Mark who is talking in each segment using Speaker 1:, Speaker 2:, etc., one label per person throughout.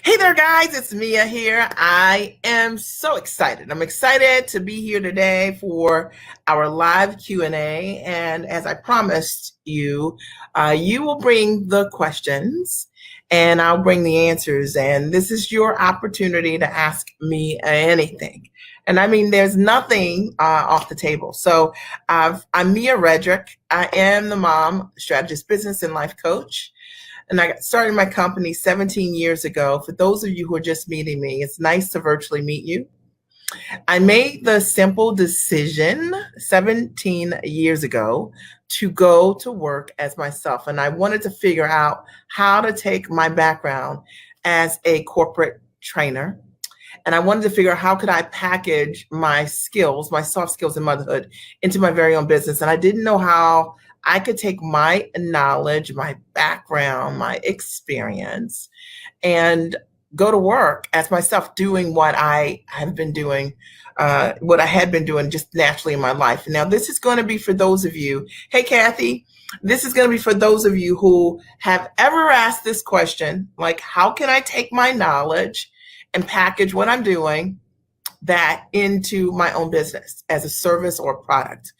Speaker 1: Hey there, guys. It's Mia here. I am so excited. I'm excited to be here today for our live Q&A. And as I promised you, you will bring the questions and I'll bring the answers. And this is your opportunity to ask me anything. And I mean, there's nothing off the table. So I'm Mia Redrick. I am the mom, strategist, business, and life coach. And I started my company 17 years ago. For those of you who are just meeting me, it's nice to virtually meet you. I made the simple decision 17 years ago to go to work as myself. And I wanted to figure out how to take my background as a corporate trainer. And I wanted to figure out how could I package my skills, my soft skills in motherhood into my very own business. And I didn't know how I could take my knowledge, my background, my experience, and go to work as myself doing what I have been doing, what I had been doing just naturally in my life. Now, this is going to be for those of you, hey, Kathy, this is going to be for those of you who have ever asked this question, like, how can I take my knowledge and package what I'm doing that into my own business as a service or a product?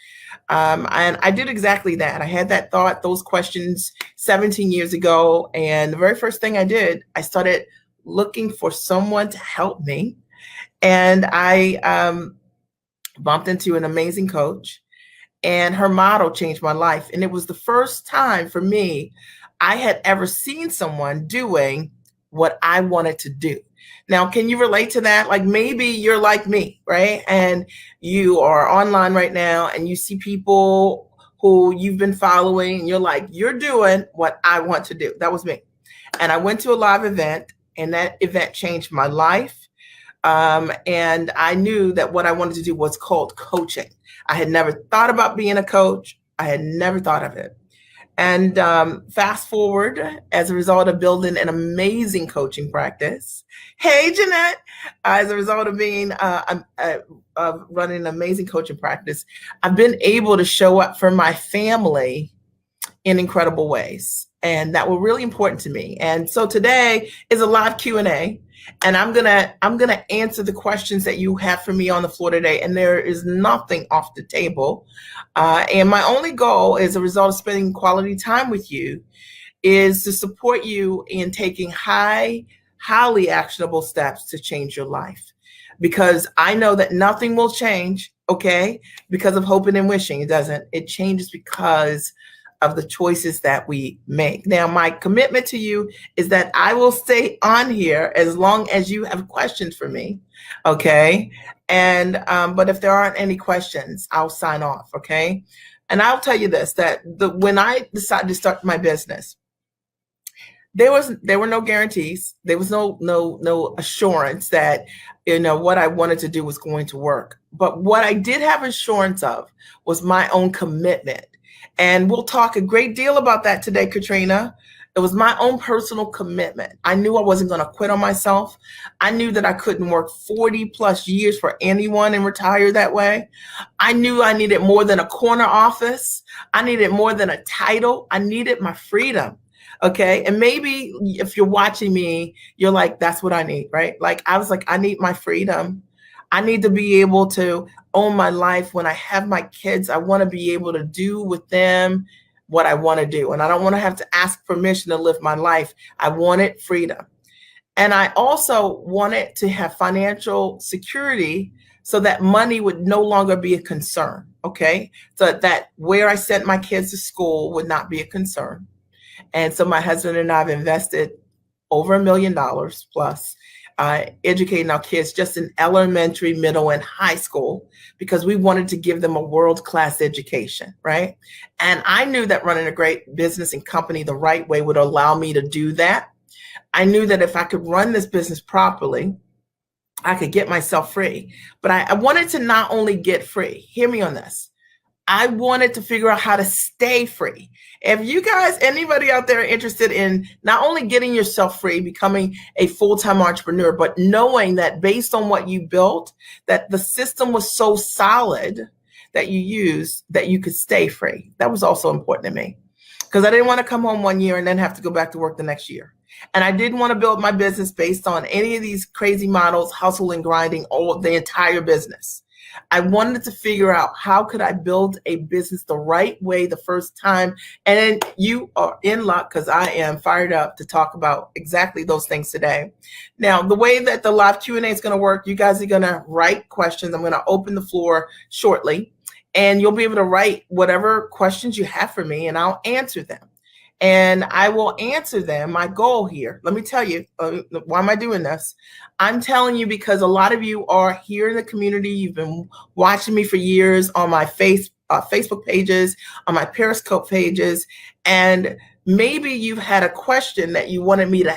Speaker 1: And I did exactly that. I had that thought, those questions 17 years ago. And the very first thing I did, I started looking for someone to help me. And I bumped into an amazing coach, and her model changed my life. And it was the first time for me I had ever seen someone doing what I wanted to do. Now, can you relate to that? Like maybe you're like me, right? And you are online right now and you see people who you've been following and you're like, you're doing what I want to do. That was me. And I went to a live event and that event changed my life. And I knew that what I wanted to do was called coaching. I had never thought about being a coach. I had never thought of it. And fast forward, as a result of building an amazing coaching practice. Hey, Jeanette, as a result of being running an amazing coaching practice, I've been able to show up for my family in incredible ways. And that were really important to me. And so today is a live Q&A. And I'm gonna answer the questions that you have for me on the floor today. And there is nothing off the table. And my only goal, as a result of spending quality time with you, is to support you in taking highly actionable steps to change your life. Because I know that nothing will change, okay, because of hoping and wishing. It doesn't. It changes because of the choices that we make. Now, my commitment to you is that I will stay on here as long as you have questions for me, okay? And but if there aren't any questions, I'll sign off, okay? And I'll tell you this, that when I decided to start my business, there were no guarantees. There was no assurance that what I wanted to do was going to work. But what I did have assurance of was my own commitment. And we'll talk a great deal about that today, Katrina. It was my own personal commitment. I knew I wasn't going to quit on myself. I knew that I couldn't work 40 plus years for anyone and retire that way. I knew I needed more than a corner office. I needed more than a title. I needed my freedom. Okay. And maybe if you're watching me, you're like, that's what I need, right? Like, I was like, I need my freedom. I need to be able to own my life. When I have my kids, I want to be able to do with them what I want to do. And I don't want to have to ask permission to live my life. I wanted freedom. And I also wanted to have financial security so that money would no longer be a concern. Okay. So that where I sent my kids to school would not be a concern. And so my husband and I have invested over $1 million plus educating our kids just in elementary, middle, and high school, because we wanted to give them a world-class education, right? And I knew that running a great business and company the right way would allow me to do that. I knew that if I could run this business properly, I could get myself free. But I wanted to not only get free, hear me on this, I wanted to figure out how to stay free. If you guys, anybody out there interested in not only getting yourself free, becoming a full-time entrepreneur, but knowing that based on what you built, that the system was so solid that you used, that you could stay free. That was also important to me, because I didn't want to come home one year and then have to go back to work the next year. And I didn't want to build my business based on any of these crazy models, hustle and grinding, all the entire business. I wanted to figure out how could I build a business the right way the first time. And you are in luck because I am fired up to talk about exactly those things today. Now, the way that the live Q&A is going to work, you guys are going to write questions. I'm going to open the floor shortly, and you'll be able to write whatever questions you have for me, and I'll answer them. And I will answer them. My goal here, let me tell you, why am I doing this? I'm telling you because a lot of you are here in the community. You've been watching me for years on my Facebook pages, on my Periscope pages, and maybe you've had a question that you wanted me to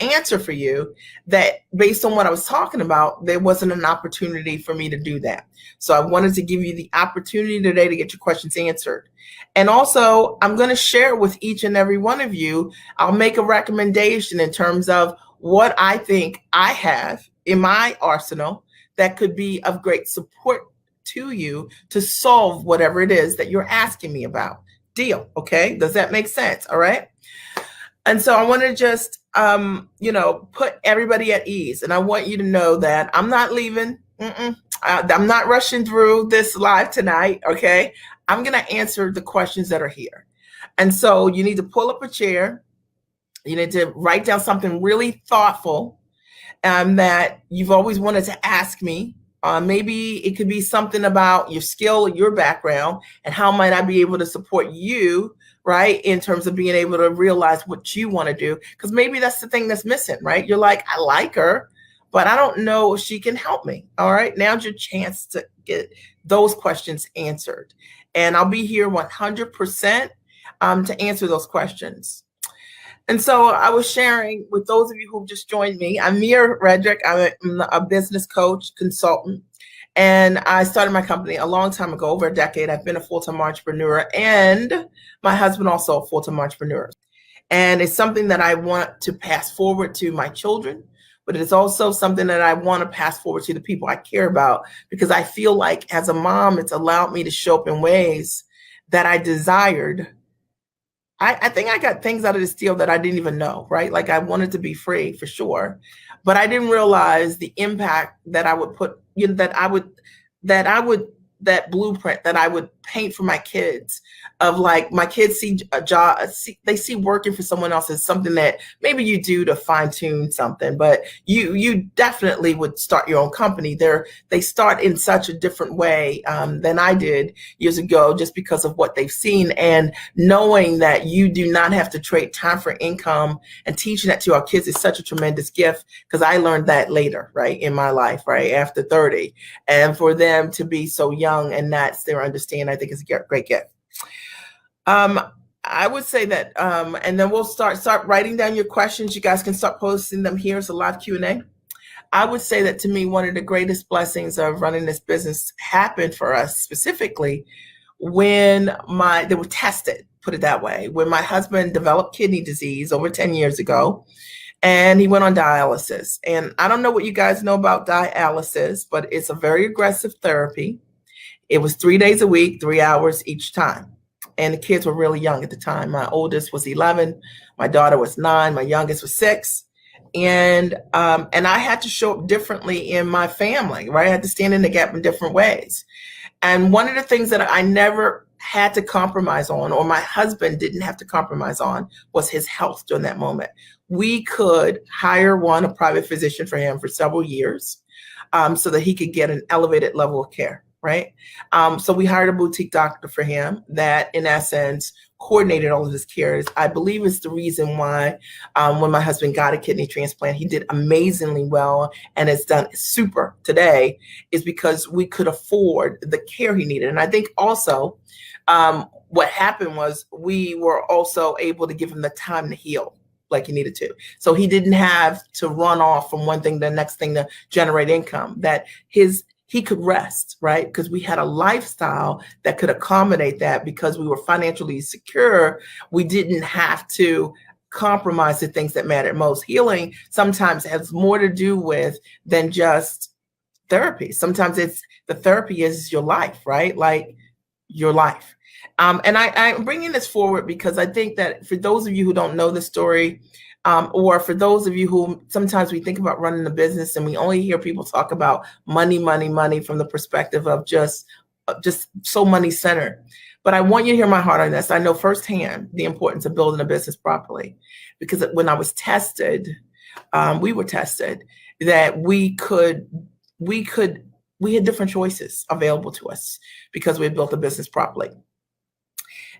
Speaker 1: answer for you that based on what I was talking about, there wasn't an opportunity for me to do that. So I wanted to give you the opportunity today to get your questions answered. And also, I'm going to share with each and every one of you. I'll make a recommendation in terms of what I think I have in my arsenal that could be of great support to you to solve whatever it is that you're asking me about. Deal. Okay. Does that make sense? All right. And so I want to just, put everybody at ease. And I want you to know that I'm not leaving. I'm not rushing through this live tonight. Okay. I'm going to answer the questions that are here. And so you need to pull up a chair. You need to write down something really thoughtful that you've always wanted to ask me. Maybe it could be something about your skill, your background, and how might I be able to support you, right? In terms of being able to realize what you want to do. Because maybe that's the thing that's missing, right? You're like, I like her, but I don't know if she can help me. All right. Now's your chance to get those questions answered. And I'll be here 100% to answer those questions. And so I was sharing with those of you who just joined me. I'm Mia Redrick. I'm a business coach, consultant, and I started my company a long time ago, over a decade. I've been a full-time entrepreneur, and my husband also a full-time entrepreneur. And it's something that I want to pass forward to my children, but it's also something that I want to pass forward to the people I care about, because I feel like as a mom, it's allowed me to show up in ways that I desired. I think I got things out of this deal that I didn't even know, right? Like I wanted to be free for sure, but I didn't realize the impact that I would put, that blueprint that I would paint for my kids of like my kids see a job, they see working for someone else as something that maybe you do to fine tune something, but you definitely would start your own company. They start in such a different way than I did years ago, just because of what they've seen, and knowing that you do not have to trade time for income, and teaching that to our kids is such a tremendous gift, because I learned that later, right, in my life, right after 30, and for them to be so young and that's their understanding, I think is a great gift. I would say that, and then we'll start writing down your questions. You guys can start posting them here. It's a live Q&A. I would say that to me, one of the greatest blessings of running this business happened for us specifically when they were tested, put it that way, when my husband developed kidney disease over 10 years ago, and he went on dialysis. And I don't know what you guys know about dialysis, but it's a very aggressive therapy. It was 3 days a week, 3 hours each time. And the kids were really young at the time. My oldest was 11, my daughter was 9, my youngest was 6. And I had to show up differently in my family, right? I had to stand in the gap in different ways. And one of the things that I never had to compromise on, or my husband didn't have to compromise on, was his health during that moment. We could hire a private physician for him for several years so that he could get an elevated level of care. Right. So we hired a boutique doctor for him that, in essence, coordinated all of his cares. I believe it's the reason why when my husband got a kidney transplant, he did amazingly well and has done super today, is because we could afford the care he needed. And I think also what happened was we were also able to give him the time to heal like he needed to. So he didn't have to run off from one thing to the next thing to generate income, that he could rest, right? Because we had a lifestyle that could accommodate that, because we were financially secure. We didn't have to compromise the things that mattered most. Healing sometimes has more to do with than just therapy. Sometimes the therapy is your life, right? Like your life. And I'm bringing this forward because I think that for those of you who don't know the story, Or for those of you who sometimes we think about running a business and we only hear people talk about money, money, money from the perspective of just so money centered. But I want you to hear my heart on this. I know firsthand the importance of building a business properly, because when I was tested, we were tested that we had different choices available to us because we had built a business properly.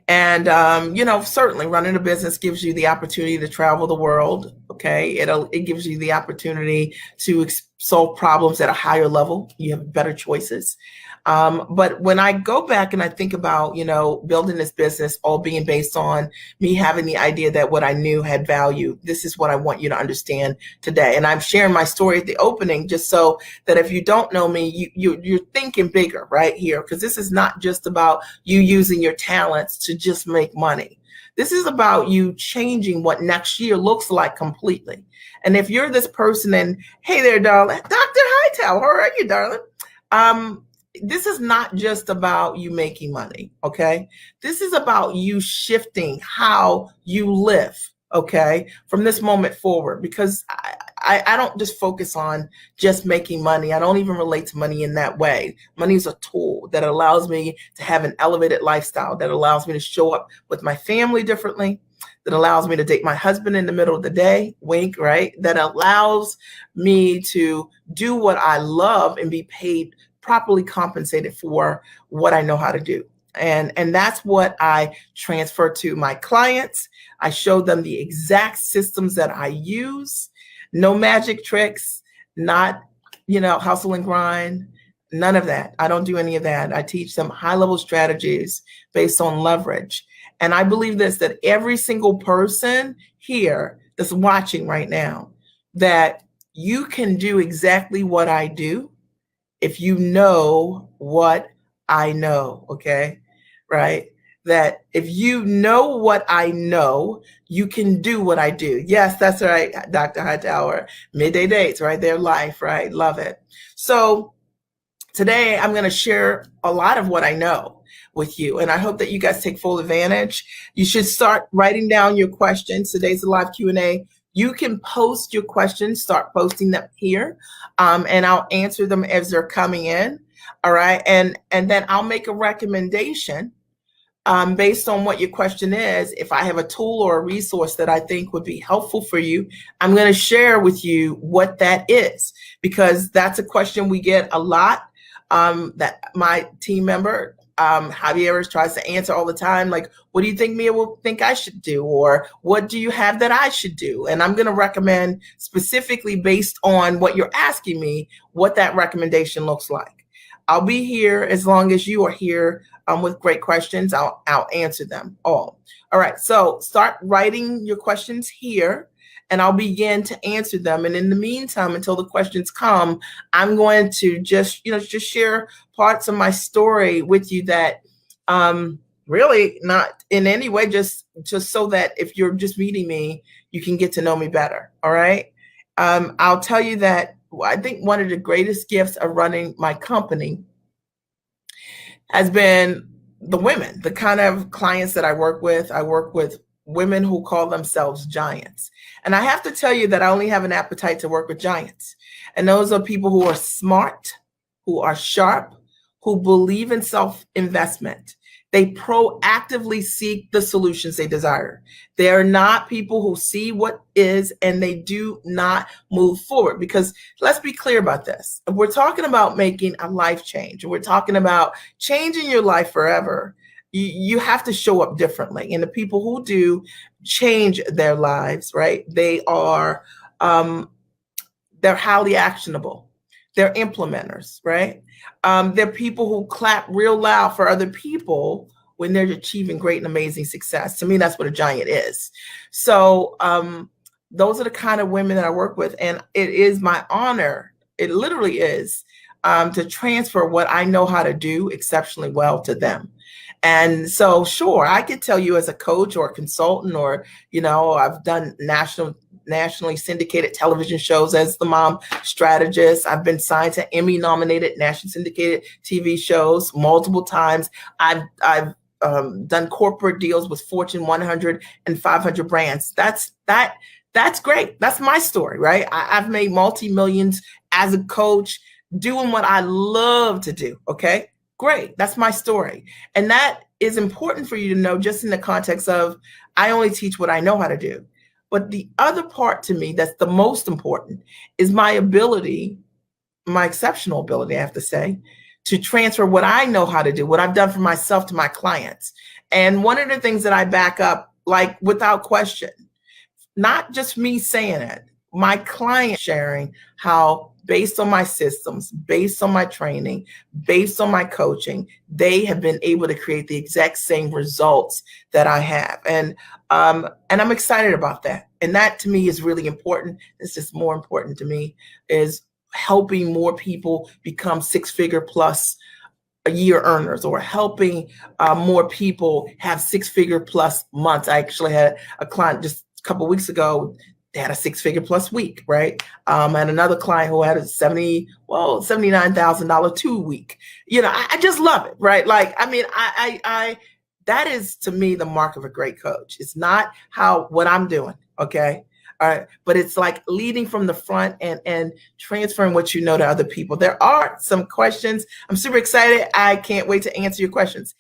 Speaker 1: And, certainly running a business gives you the opportunity to travel the world. Okay. It gives you the opportunity to solve problems at a higher level. You have better choices. But when I go back and I think about, building this business, all being based on me having the idea that what I knew had value, this is what I want you to understand today. And I'm sharing my story at the opening just so that if you don't know me, you're thinking bigger right here, because this is not just about you using your talents to just make money. This is about you changing what next year looks like completely. And if you're this person and, hey there, darling, Dr. Hightower, how are you, darling? This is not just about you making money, okay? This is about you shifting how you live, okay, from this moment forward, because I don't just focus on just making money. I don't even relate to money in that way. Money is a tool that allows me to have an elevated lifestyle, that allows me to show up with my family differently, that allows me to date my husband in the middle of the day, wink, right? That allows me to do what I love and be paid properly compensated for what I know how to do. And that's what I transfer to my clients. I show them the exact systems that I use. No magic tricks, not, hustle and grind, none of that. I don't do any of that. I teach them high-level strategies based on leverage. And I believe this, that every single person here that's watching right now, that you can do exactly what I do if you know what I know, okay? Right? That if you know what I know, you can do what I do. Yes, that's right, Dr. Hightower. Midday dates, right? Their life, right? Love it. So today I'm going to share a lot of what I know with you, and I hope that you guys take full advantage. You should start writing down your questions. Today's a live Q&A. You can post your questions, start posting them here, and I'll answer them as they're coming in. All right. And then I'll make a recommendation based on what your question is. If I have a tool or a resource that I think would be helpful for you, I'm going to share with you what that is, because that's a question we get a lot, that my team member, Javier, tries to answer all the time. Like, what do you think Mia will think I should do? Or what do you have that I should do? And I'm going to recommend specifically based on what you're asking me, what that recommendation looks like. I'll be here as long as you are here with great questions. I'll answer them all. All right. So start writing your questions here, and I'll begin to answer them. And in the meantime, until the questions come, I'm going to just share parts of my story with you that really not in any way, just so that if you're just meeting me, you can get to know me better. All right. I'll tell you that I think one of the greatest gifts of running my company has been the women, the kind of clients that I work with. I work with women who call themselves giants. And I have to tell you that I only have an appetite to work with giants. And those are people who are smart, who are sharp, who believe in self-investment. They proactively seek the solutions they desire. They are not people who see what is and they do not move forward. Because let's be clear about this. If we're talking about making a life change, and we're talking about changing your life forever, you have to show up differently. And the people who do change their lives, right? They are, they're highly actionable. They're implementers, right? They're people who clap real loud for other people when they're achieving great and amazing success. To me, that's what a giant is. So those are the kind of women that I work with. And it is my honor, it literally is, to transfer what I know how to do exceptionally well to them. And so, sure, I could tell you as a coach or a consultant, or, I've done nationally syndicated television shows as the mom strategist. I've been signed to Emmy-nominated nationally syndicated TV shows multiple times. I've done corporate deals with Fortune 100 and 500 brands. That That's great. That's my story, right? I've made multi-millions as a coach doing what I love to do. Okay, great. That's my story. And that is important for you to know just in the context of I only teach what I know how to do. But the other part to me that's the most important is my ability, my exceptional ability, I have to say, to transfer what I know how to do, what I've done for myself to my clients. And one of the things that I back up, like without question, not just me saying it, my client sharing how based on my systems, based on my training, based on my coaching, they have been able to create the exact same results that I have. And I'm excited about that. And that to me is really important. It's just more important to me is helping more people become six-figure plus a year earners, or helping more people have six-figure plus months. I actually had a client just a couple of weeks ago. They had a six-figure plus week, right? And another client who had a $79,000 2 week. You know, I just love it, right? Like, I mean, that is to me the mark of a great coach. It's not what I'm doing, okay? All right, but it's like leading from the front and transferring what you know to other people. There are some questions. I'm super excited. I can't wait to answer your questions.